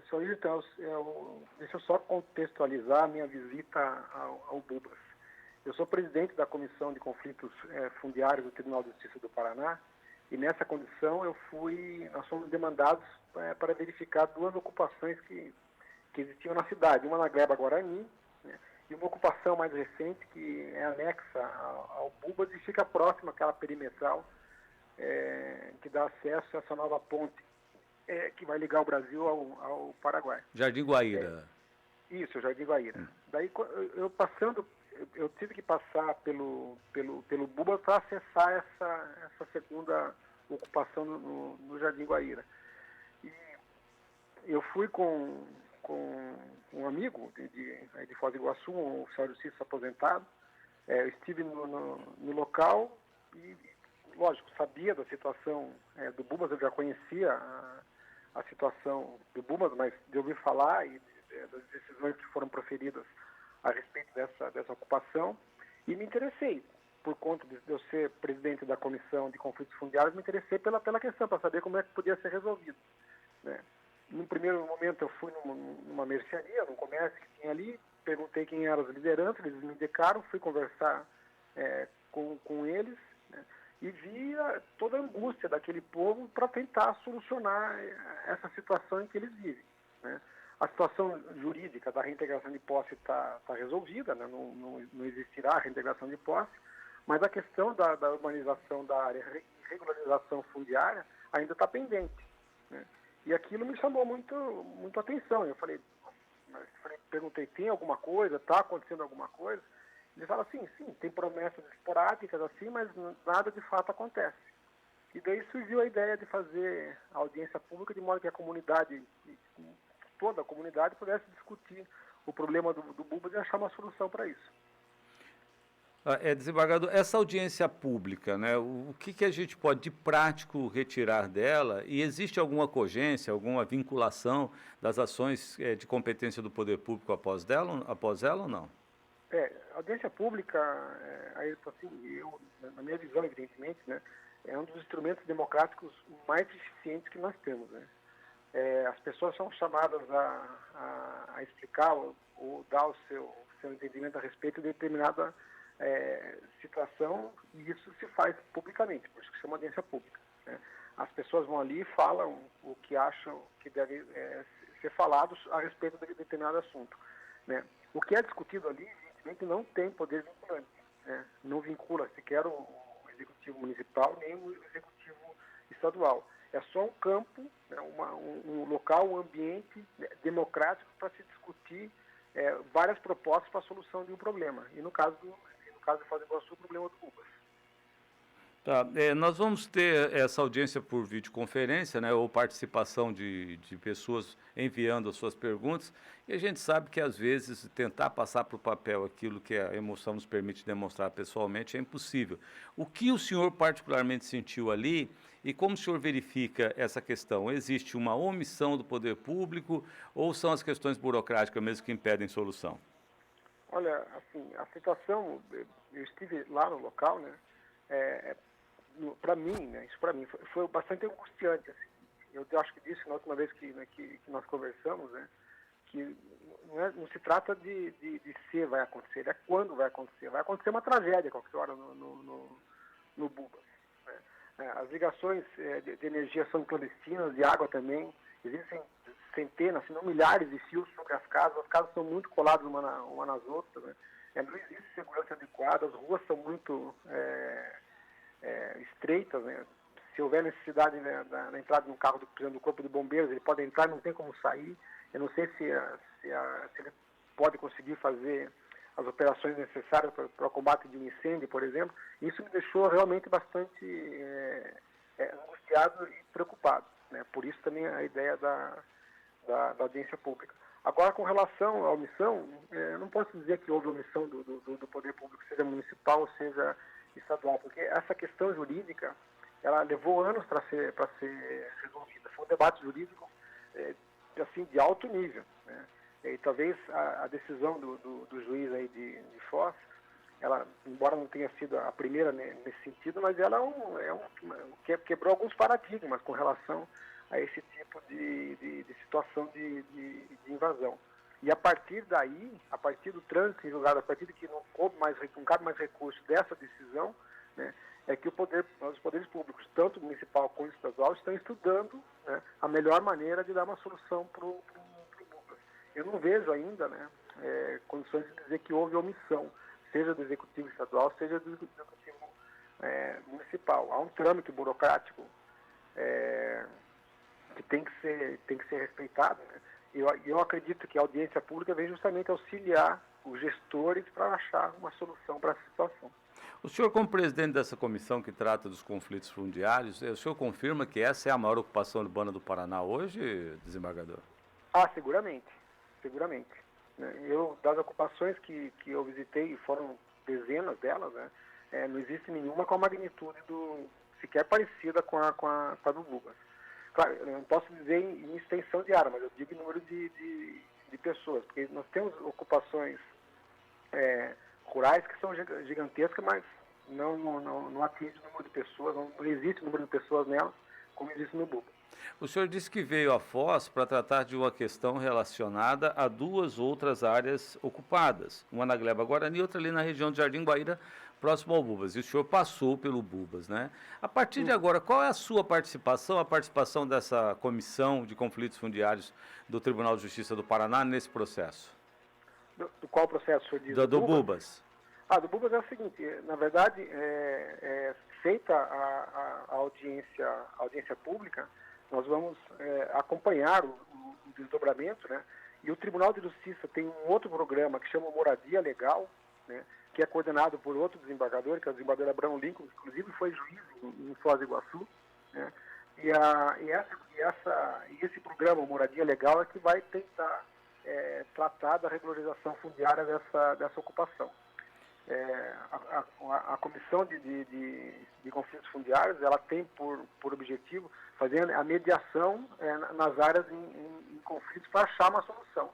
Sr. Hilton, deixa eu só contextualizar a minha visita ao Bubas. Eu sou presidente da Comissão de Conflitos Fundiários do Tribunal de Justiça do Paraná, e nessa condição nós fomos demandados para verificar duas ocupações que existiam na cidade, uma na Gleba Guarani, né, e uma ocupação mais recente que é anexa ao Bubas e fica próxima àquela perimetral que dá acesso a essa nova ponte que vai ligar o Brasil ao Paraguai. Jardim Guaíra. Isso, Jardim Guaíra. Daí eu tive que passar pelo Bubas para acessar essa segunda ocupação no Jardim Guaíra. E eu fui com um amigo de Foz do Iguaçu, um oficial de justiça aposentado. Eu estive no local e, lógico, sabia da situação do Bubas, eu já conhecia a situação do Bubas, mas de ouvir falar e das decisões que foram proferidas a respeito dessa ocupação, e me interessei, por conta de eu ser presidente da Comissão de Conflitos Fundiários, me interessei pela questão, para saber como é que podia ser resolvido, né? Num primeiro momento eu fui numa mercearia, num comércio que tinha ali, perguntei quem eram os lideranças, eles me indicaram, fui conversar com eles, né, e via toda a angústia daquele povo para tentar solucionar essa situação em que eles vivem, né. A situação jurídica da reintegração de posse está resolvida, né, não existirá reintegração de posse, mas a questão da urbanização da área e regularização fundiária ainda está pendente, né. E aquilo me chamou muito atenção. Eu perguntei, tem alguma coisa? Está acontecendo alguma coisa? Ele fala, sim, tem promessas esporádicas assim, mas nada de fato acontece. E daí surgiu a ideia de fazer a audiência pública de modo que a comunidade, toda a comunidade, pudesse discutir o problema do Bubas e achar uma solução para isso. Desembargador, essa audiência pública, né, o que a gente pode de prático retirar dela, e existe alguma cogência, alguma vinculação das ações de competência do poder público após ela ou não? A audiência pública, assim, na minha visão, evidentemente, né, é um dos instrumentos democráticos mais eficientes que nós temos, né. As pessoas são chamadas a explicar ou dar o seu entendimento a respeito de determinada situação, e isso se faz publicamente, por isso que se chama audiência pública, né? As pessoas vão ali e falam o que acham que deve ser falado a respeito de determinado assunto, né? O que é discutido ali, evidentemente, não tem poder vinculante, né? Não vincula sequer o executivo municipal nem o executivo estadual. É só um campo, né, um local, um ambiente democrático para se discutir várias propostas para a solução de um problema. E no caso de Foz do Iguaçu, o problema do Bubas. Tá, nós vamos ter essa audiência por videoconferência, né, ou participação de pessoas enviando as suas perguntas, e a gente sabe que às vezes tentar passar para o papel aquilo que a emoção nos permite demonstrar pessoalmente é impossível. O que o senhor particularmente sentiu ali e como o senhor verifica essa questão? Existe uma omissão do poder público ou são as questões burocráticas mesmo que impedem solução? Olha, assim, a situação, eu estive lá no local, né, para mim, né, isso para mim foi bastante angustiante, assim. Eu acho que disse na última vez que nós conversamos, né, que não se trata de se vai acontecer, é quando vai acontecer. Vai acontecer uma tragédia qualquer hora no Bubas, né. As ligações de energia são clandestinas, de água também, existem centenas, se não milhares de fios sobre as casas são muito coladas uma nas outras, né. Não existe segurança adequada, as ruas são muito estreitas, né. Se houver necessidade, né, na entrada de um carro do corpo de bombeiros, ele pode entrar, não tem como sair. Eu não sei se ele pode conseguir fazer as operações necessárias para o combate de um incêndio, por exemplo. Isso me deixou realmente bastante angustiado e preocupado, né. Por isso também a ideia da audiência pública. Agora, com relação à omissão, eu não posso dizer que houve omissão do poder público, seja municipal ou seja estadual, porque essa questão jurídica, ela levou anos para ser resolvida. Foi um debate jurídico assim, de alto nível, né? E talvez a decisão do juiz aí de Foz, ela, embora não tenha sido a primeira, né, nesse sentido, mas ela quebrou alguns paradigmas com relação a esse tipo de situação de invasão. E a partir daí, a partir do trânsito em julgado, a partir de que não cabe mais recurso dessa decisão, né, é que os poderes públicos, tanto municipal quanto estadual, estão estudando, né, a melhor maneira de dar uma solução para o Bubas. Eu não vejo ainda, né, condições de dizer que houve omissão, seja do executivo estadual, seja do executivo municipal. Há um trâmite burocrático que tem que ser respeitado, né? Eu acredito que a audiência pública vem justamente auxiliar os gestores para achar uma solução para essa situação. O senhor, como presidente dessa comissão que trata dos conflitos fundiários, o senhor confirma que essa é a maior ocupação urbana do Paraná hoje, desembargador? Seguramente, seguramente. Das ocupações que eu visitei, foram dezenas delas, né, não existe nenhuma com a magnitude sequer parecida com a do Bubas. Claro, eu não posso dizer em extensão de área, mas eu digo em número de pessoas, porque nós temos ocupações rurais que são gigantescas, mas não atinge o número de pessoas, não existe o número de pessoas nelas, como existe no Bubas. O senhor disse que veio à Foz para tratar de uma questão relacionada a duas outras áreas ocupadas, uma na Gleba Guarani e outra ali na região de Jardim Guaíra, próximo ao Bubas. E o senhor passou pelo Bubas, né? A partir de agora, qual é a sua participação, a participação dessa comissão de conflitos fundiários do Tribunal de Justiça do Paraná nesse processo? Do qual processo o senhor diz? Do Bubas. Do Bubas é o seguinte, na verdade, feita a audiência pública, nós vamos acompanhar o desdobramento, né? E o Tribunal de Justiça tem um outro programa que chama Moradia Legal, né? Que é coordenado por outro desembargador, que é o desembargador Abrão Lincoln, que inclusive foi juiz em Foz do Iguaçu, né? E esse programa Moradia Legal é que vai tentar tratar da regularização fundiária dessa ocupação. A Comissão de Conflitos Fundiários, ela tem por objetivo fazer a mediação nas áreas em conflitos para achar uma solução.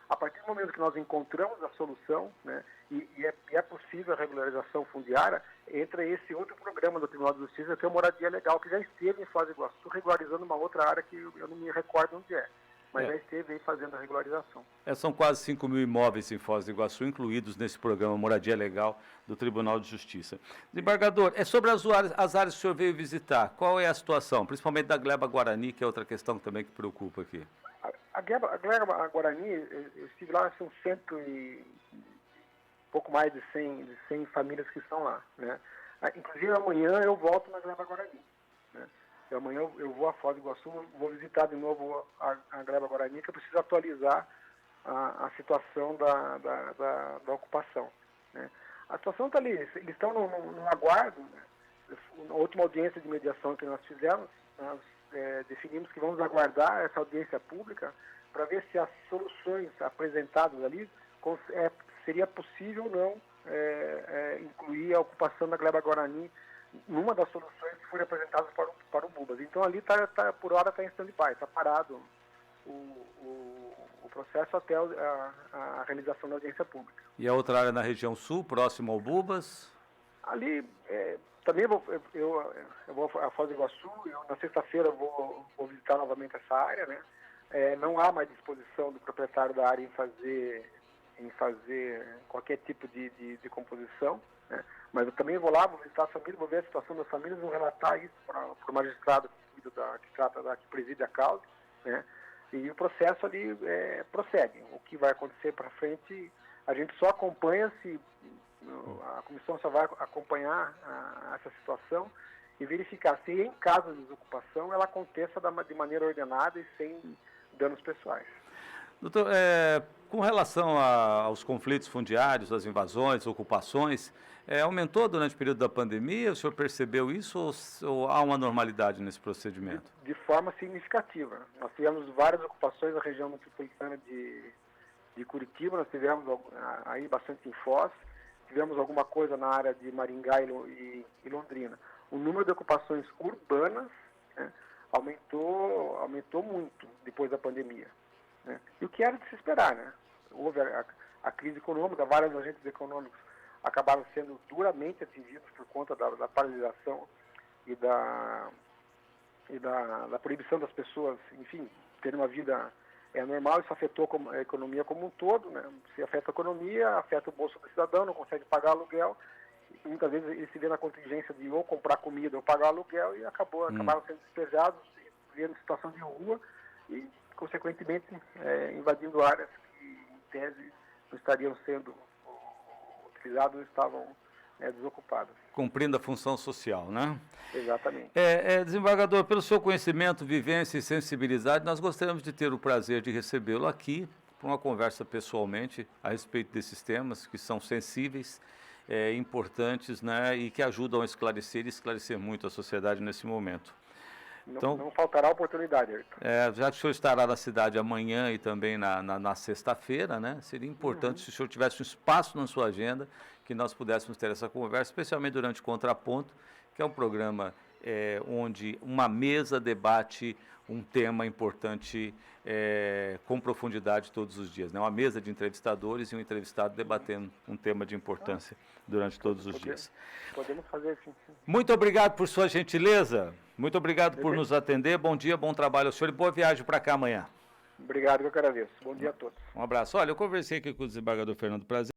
A partir do momento que nós encontramos a solução, né, e é possível a regularização fundiária, entra esse outro programa do Tribunal de Justiça, que é a Moradia Legal, que já esteve em Foz do Iguaçu regularizando uma outra área que eu não me recordo onde é. Mas já esteve aí fazendo a regularização. São quase 5 mil imóveis em Foz do Iguaçu, incluídos nesse programa Moradia Legal do Tribunal de Justiça. Desembargador, sobre as áreas que o senhor veio visitar, qual é a situação, principalmente da Gleba Guarani, que é outra questão também que preocupa aqui? A Gleba Guarani, eu estive lá, são pouco mais de 100 famílias que estão lá, né? Inclusive amanhã eu volto na Gleba Guarani, né? E amanhã eu vou a Foz do Iguaçu, vou visitar de novo a Gleba Guarani, que eu preciso atualizar a situação da ocupação, né? A situação está ali, eles estão no aguardo, né? Na última audiência de mediação que nós fizemos, nós definimos que vamos aguardar essa audiência pública para ver se as soluções apresentadas ali seria possível ou não incluir a ocupação da Gleba Guarani numa das soluções que foram apresentadas para o Bubas. Então ali por hora está em stand-by, está parado o processo até a realização da audiência pública. E a outra área na região sul, próximo ao Bubas? Ali também eu vou a Foz do Iguaçu, na sexta-feira vou visitar novamente essa área, né? Não há mais disposição do proprietário da área em fazer qualquer tipo de composição, né? Mas eu também vou lá, vou visitar a família, vou ver a situação das famílias, vou relatar isso para o magistrado que preside a causa, né? E o processo ali prossegue. O que vai acontecer para frente, a gente só acompanha se a comissão só vai acompanhar essa situação e verificar se em caso de desocupação ela aconteça de maneira ordenada e sem danos pessoais. Doutor, com relação aos conflitos fundiários, às invasões, ocupações, aumentou durante o período da pandemia? O senhor percebeu isso ou há uma normalidade nesse procedimento? De forma significativa. Nós tivemos várias ocupações na região metropolitana de Curitiba, nós tivemos aí bastante em Foz, tivemos alguma coisa na área de Maringá e Londrina. O número de ocupações urbanas, né, aumentou muito depois da pandemia, né? E o que era de se esperar, né? Houve a crise econômica, vários agentes econômicos acabaram sendo duramente atingidos por conta da paralisação e da proibição das pessoas, enfim, terem uma vida normal. Isso afetou a economia como um todo, né? Se afeta a economia, afeta o bolso do cidadão, não consegue pagar aluguel. E muitas vezes ele se vê na contingência de ou comprar comida ou pagar aluguel e acabaram sendo despejados, vivendo situação de rua e, consequentemente, invadindo áreas que, em tese, não estariam sendo utilizadas, não estavam desocupadas. Cumprindo a função social, né? Exatamente. Desembargador, pelo seu conhecimento, vivência e sensibilidade, nós gostaríamos de ter o prazer de recebê-lo aqui para uma conversa pessoalmente a respeito desses temas que são sensíveis, importantes, né, e que ajudam a esclarecer muito a sociedade nesse momento. Então, não faltará oportunidade, Ayrton. Já que o senhor estará na cidade amanhã e também na sexta-feira, né, seria importante se o senhor tivesse um espaço na sua agenda que nós pudéssemos ter essa conversa, especialmente durante o Contraponto, que é um programa onde uma mesa debate um tema importante com profundidade todos os dias, né? Uma mesa de entrevistadores e um entrevistado debatendo um tema de importância durante todos os dias. Podemos fazer sim. Muito obrigado por sua gentileza, muito obrigado por nos atender, bom dia, bom trabalho ao senhor e boa viagem para cá amanhã. Obrigado, eu que agradeço. Bom dia a todos. Um abraço. Olha, eu conversei aqui com o desembargador Fernando Prazer.